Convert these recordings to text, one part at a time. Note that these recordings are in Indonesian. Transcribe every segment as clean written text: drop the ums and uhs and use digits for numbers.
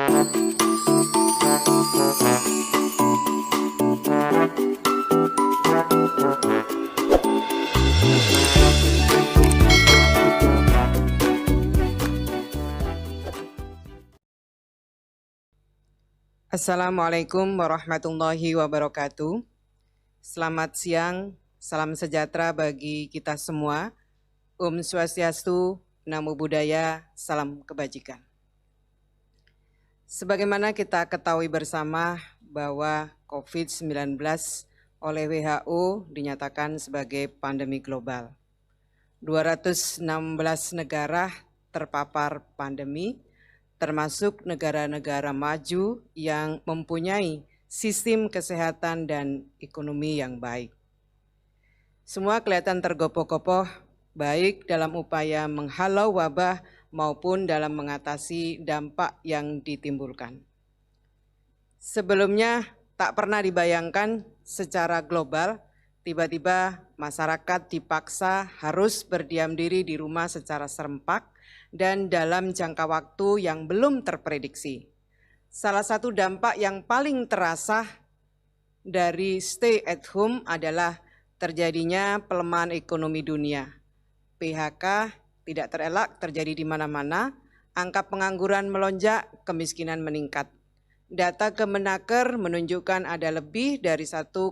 Assalamualaikum warahmatullahi wabarakatuh. Selamat siang, salam sejahtera bagi kita semua. Om Swastiastu, Namo Buddhaya, salam kebajikan. Sebagaimana kita ketahui bersama bahwa COVID-19 oleh WHO dinyatakan sebagai pandemi global. 216 negara terpapar pandemi, termasuk negara-negara maju yang mempunyai sistem kesehatan dan ekonomi yang baik. Semua kelihatan tergopoh-gopoh, baik dalam upaya menghalau wabah maupun dalam mengatasi dampak yang ditimbulkan. Sebelumnya tak pernah dibayangkan secara global, tiba-tiba masyarakat dipaksa harus berdiam diri di rumah secara serempak dan dalam jangka waktu yang belum terprediksi. Salah satu dampak yang paling terasa dari stay at home adalah terjadinya pelemahan ekonomi dunia. PHK tidak terelak terjadi di mana-mana, angka pengangguran melonjak, kemiskinan meningkat. Data Kemenaker menunjukkan ada lebih dari 1,7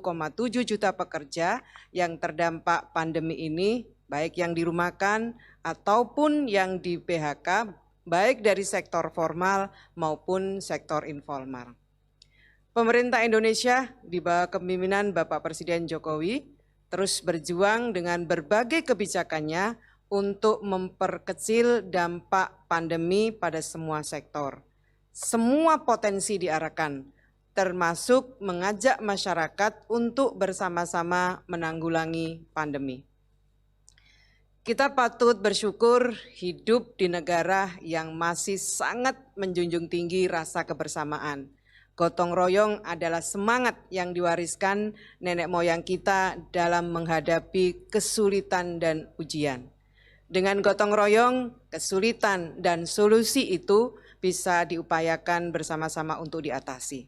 juta pekerja yang terdampak pandemi ini, baik yang dirumahkan ataupun yang di PHK, baik dari sektor formal maupun sektor informal. Pemerintah Indonesia di bawah kepemimpinan Bapak Presiden Jokowi terus berjuang dengan berbagai kebijakannya untuk memperkecil dampak pandemi pada semua sektor. Semua potensi diarahkan, termasuk mengajak masyarakat untuk bersama-sama menanggulangi pandemi. Kita patut bersyukur hidup di negara yang masih sangat menjunjung tinggi rasa kebersamaan. Gotong royong adalah semangat yang diwariskan nenek moyang kita dalam menghadapi kesulitan dan ujian. Dengan gotong royong, kesulitan dan solusi itu bisa diupayakan bersama-sama untuk diatasi.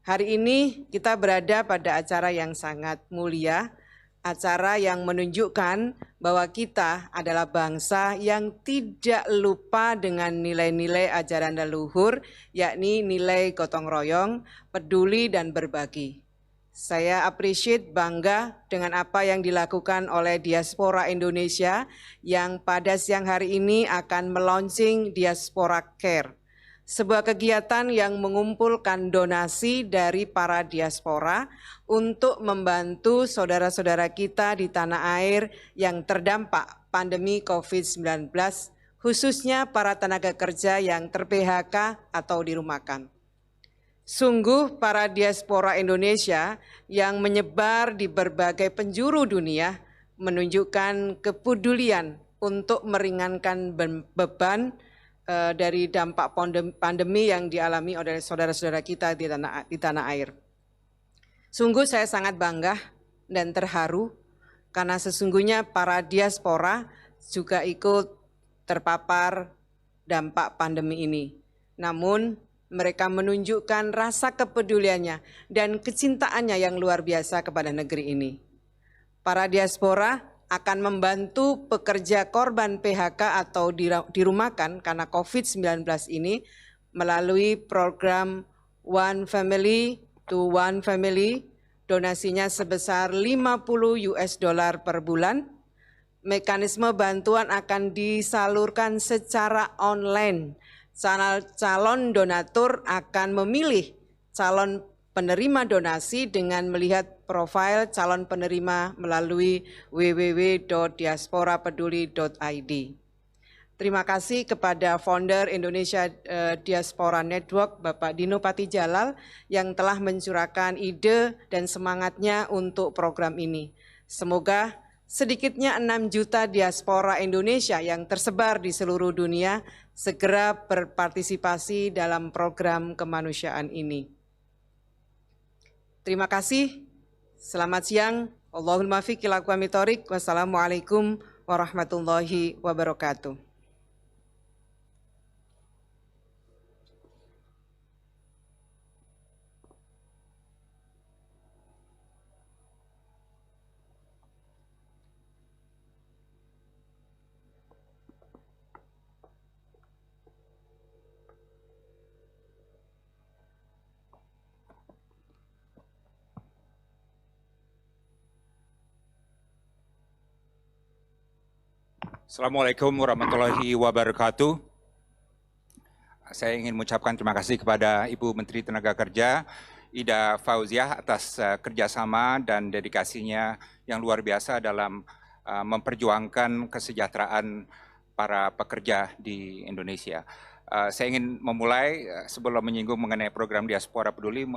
Hari ini kita berada pada acara yang sangat mulia, acara yang menunjukkan bahwa kita adalah bangsa yang tidak lupa dengan nilai-nilai ajaran leluhur, yakni nilai gotong royong, peduli dan berbagi. Saya appreciate, bangga dengan apa yang dilakukan oleh Diaspora Indonesia yang pada siang hari ini akan melaunching Diaspora Care. Sebuah kegiatan yang mengumpulkan donasi dari para diaspora untuk membantu saudara-saudara kita di tanah air yang terdampak pandemi COVID-19, khususnya para tenaga kerja yang ter-PHK atau dirumahkan. Sungguh para diaspora Indonesia yang menyebar di berbagai penjuru dunia menunjukkan kepedulian untuk meringankan beban dari dampak pandemi yang dialami oleh saudara-saudara kita di tanah air. Sungguh saya sangat bangga dan terharu karena sesungguhnya para diaspora juga ikut terpapar dampak pandemi ini. Namun mereka menunjukkan rasa kepeduliannya dan kecintaannya yang luar biasa kepada negeri ini. Para diaspora akan membantu pekerja korban PHK atau dirumahkan karena COVID-19 ini melalui program One Family to One Family, donasinya sebesar $50 per bulan. Mekanisme bantuan akan disalurkan secara online. Calon donatur akan memilih calon penerima donasi dengan melihat profil calon penerima melalui www.diasporapeduli.id. Terima kasih kepada founder Indonesia Diaspora Network, Bapak Dino Patijalal, yang telah mencurahkan ide dan semangatnya untuk program ini. Semoga sedikitnya 6 juta diaspora Indonesia yang tersebar di seluruh dunia segera berpartisipasi dalam program kemanusiaan ini. Terima kasih. Selamat siang. Allahumma fiqh ila aqwamit thoriq. Wassalamualaikum warahmatullahi wabarakatuh. Assalamualaikum warahmatullahi wabarakatuh. Saya ingin mengucapkan terima kasih kepada Ibu Menteri Tenaga Kerja, Ida Fauziah, atas kerjasama dan dedikasinya yang luar biasa dalam memperjuangkan kesejahteraan para pekerja di Indonesia. Saya ingin memulai sebelum menyinggung mengenai program Diaspora Peduli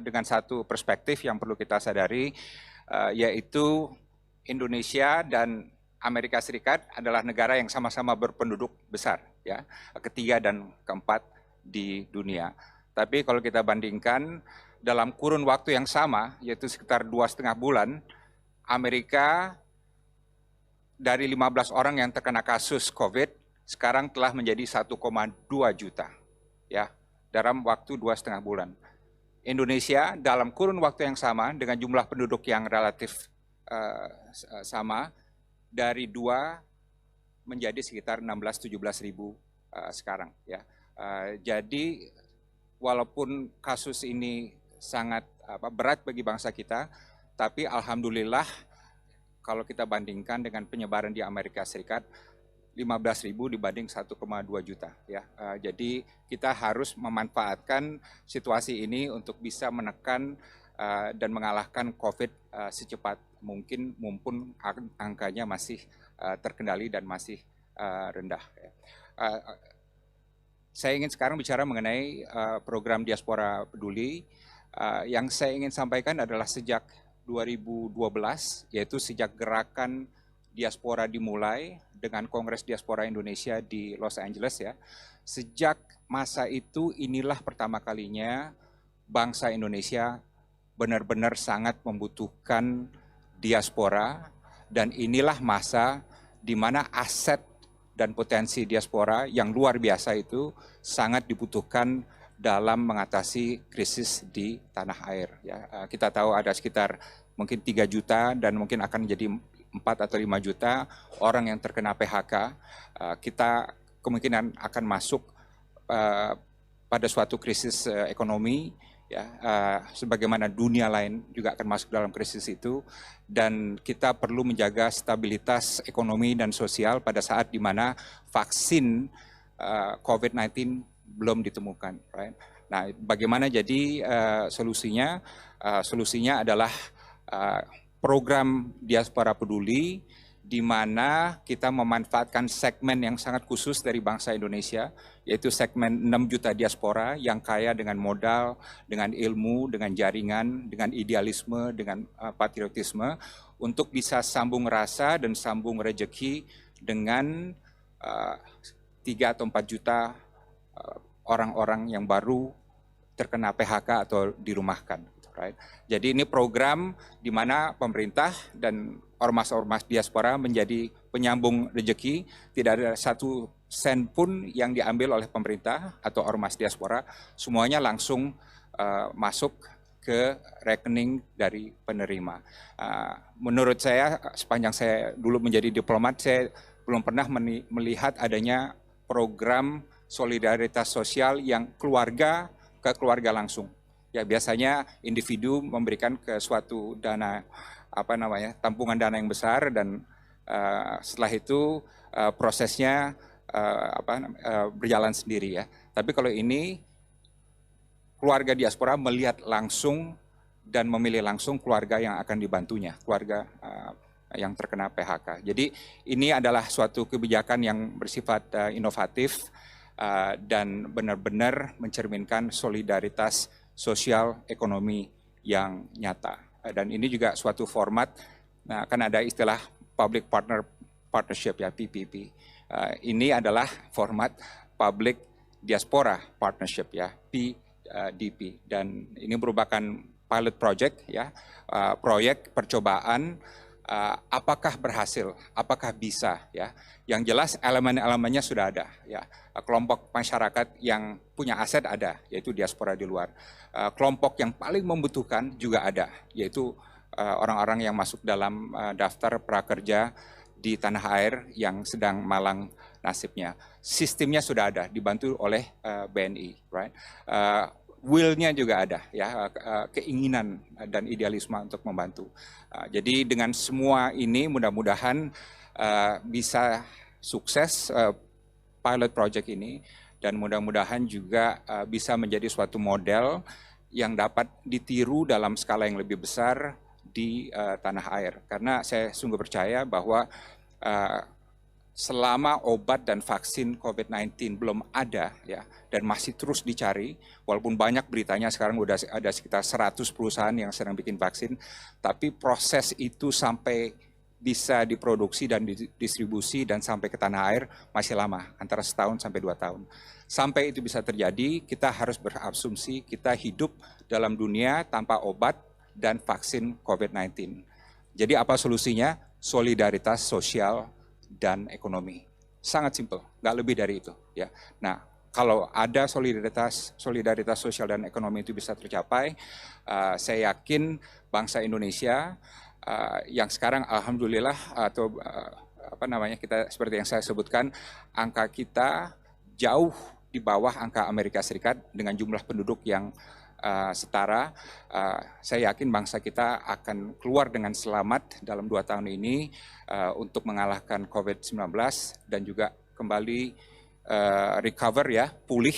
dengan satu perspektif yang perlu kita sadari, yaitu Indonesia dan Amerika Serikat adalah negara yang sama-sama berpenduduk besar, ya, ketiga dan keempat di dunia. Tapi kalau kita bandingkan dalam kurun waktu yang sama, yaitu sekitar 2,5 bulan, Amerika dari 15 orang yang terkena kasus COVID sekarang telah menjadi 1,2 juta, ya, dalam waktu 2,5 bulan. Indonesia dalam kurun waktu yang sama dengan jumlah penduduk yang relatif sama, dari 2 menjadi sekitar 16-17 ribu sekarang, ya. Jadi walaupun kasus ini sangat berat bagi bangsa kita, tapi alhamdulillah kalau kita bandingkan dengan penyebaran di Amerika Serikat, 15 ribu dibanding 1,2 juta, ya. Jadi kita harus memanfaatkan situasi ini untuk bisa menekan dan mengalahkan COVID secepat mungkin, mumpun angkanya masih terkendali dan masih rendah. Saya ingin sekarang bicara mengenai program Diaspora Peduli. Yang saya ingin sampaikan adalah sejak 2012, yaitu sejak gerakan diaspora dimulai dengan Kongres Diaspora Indonesia di Los Angeles, ya. Sejak masa itu inilah pertama kalinya bangsa Indonesia benar-benar sangat membutuhkan diaspora, dan inilah masa di mana aset dan potensi diaspora yang luar biasa itu sangat dibutuhkan dalam mengatasi krisis di tanah air, ya. Kita tahu ada sekitar mungkin 3 juta dan mungkin akan menjadi 4 atau 5 juta orang yang terkena PHK. Kita kemungkinan akan masuk pada suatu krisis ekonomi, ya, sebagaimana dunia lain juga akan masuk dalam krisis itu, dan kita perlu menjaga stabilitas ekonomi dan sosial pada saat di mana vaksin COVID-19 belum ditemukan, right? Nah, bagaimana jadi solusinya? Solusinya adalah program Diaspora Peduli, di mana kita memanfaatkan segmen yang sangat khusus dari bangsa Indonesia, yaitu segmen 6 juta diaspora yang kaya dengan modal, dengan ilmu, dengan jaringan, dengan idealisme, dengan patriotisme, untuk bisa sambung rasa dan sambung rejeki dengan 3 atau 4 juta orang-orang yang baru terkena PHK atau dirumahkan. Right? Jadi ini program di mana pemerintah dan ormas-ormas diaspora menjadi penyambung rejeki. Tidak ada 1 sen pun yang diambil oleh pemerintah atau ormas diaspora, semuanya langsung masuk ke rekening dari penerima. Menurut saya, sepanjang saya dulu menjadi diplomat, saya belum pernah melihat adanya program solidaritas sosial yang keluarga ke keluarga langsung. Ya, biasanya individu memberikan ke suatu dana, tampungan dana yang besar, dan setelah itu prosesnya berjalan sendiri, ya. Tapi kalau ini keluarga diaspora melihat langsung dan memilih langsung keluarga yang akan dibantunya, keluarga yang terkena PHK. Jadi ini adalah suatu kebijakan yang bersifat inovatif dan benar-benar mencerminkan solidaritas sosial ekonomi yang nyata. Dan ini juga suatu format, nah, kan ada istilah public partnership, ya, PPP. Ini adalah format public diaspora partnership, ya, PDP, dan ini merupakan pilot project, ya, proyek percobaan. Apakah berhasil, apakah bisa, ya. Yang jelas elemen-elemennya sudah ada, ya. Kelompok masyarakat yang punya aset ada, yaitu diaspora di luar. Kelompok yang paling membutuhkan juga ada, yaitu orang-orang yang masuk dalam daftar prakerja di tanah air yang sedang malang nasibnya. Sistemnya sudah ada, dibantu oleh BNI, right? Will-nya juga ada, ya, keinginan dan idealisme untuk membantu. Jadi dengan semua ini mudah-mudahan bisa sukses pilot project ini, dan mudah-mudahan juga bisa menjadi suatu model yang dapat ditiru dalam skala yang lebih besar di tanah air. Karena saya sungguh percaya bahwa selama obat dan vaksin COVID-19 belum ada ya, dan masih terus dicari, walaupun banyak beritanya sekarang udah ada sekitar 100 perusahaan yang sedang bikin vaksin, tapi proses itu sampai bisa diproduksi dan didistribusi dan sampai ke tanah air masih lama, antara setahun sampai 2 tahun. Sampai itu bisa terjadi, kita harus berasumsi kita hidup dalam dunia tanpa obat dan vaksin COVID-19. Jadi apa solusinya? Solidaritas sosial dan ekonomi. Sangat simpel, nggak lebih dari itu. Ya. Nah, kalau ada solidaritas sosial dan ekonomi itu bisa tercapai, saya yakin bangsa Indonesia yang sekarang alhamdulillah atau kita seperti yang saya sebutkan, angka kita jauh di bawah angka Amerika Serikat dengan jumlah penduduk yang setara. Saya yakin bangsa kita akan keluar dengan selamat dalam 2 tahun ini untuk mengalahkan COVID-19 dan juga kembali recover ya, pulih,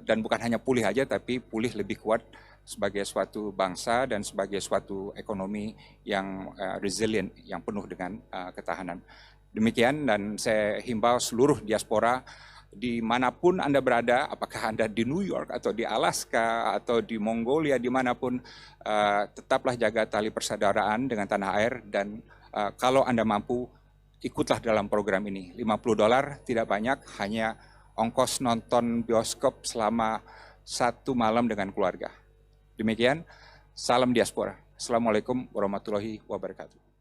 dan bukan hanya pulih aja tapi pulih lebih kuat sebagai suatu bangsa dan sebagai suatu ekonomi yang resilient, yang penuh dengan ketahanan. Demikian, dan saya himbau seluruh diaspora dimanapun Anda berada, apakah Anda di New York atau di Alaska atau di Mongolia, dimanapun, tetaplah jaga tali persaudaraan dengan tanah air, dan kalau Anda mampu, ikutlah dalam program ini. $50 tidak banyak, hanya ongkos nonton bioskop selama 1 malam dengan keluarga. Demikian, salam diaspora. Assalamualaikum warahmatullahi wabarakatuh.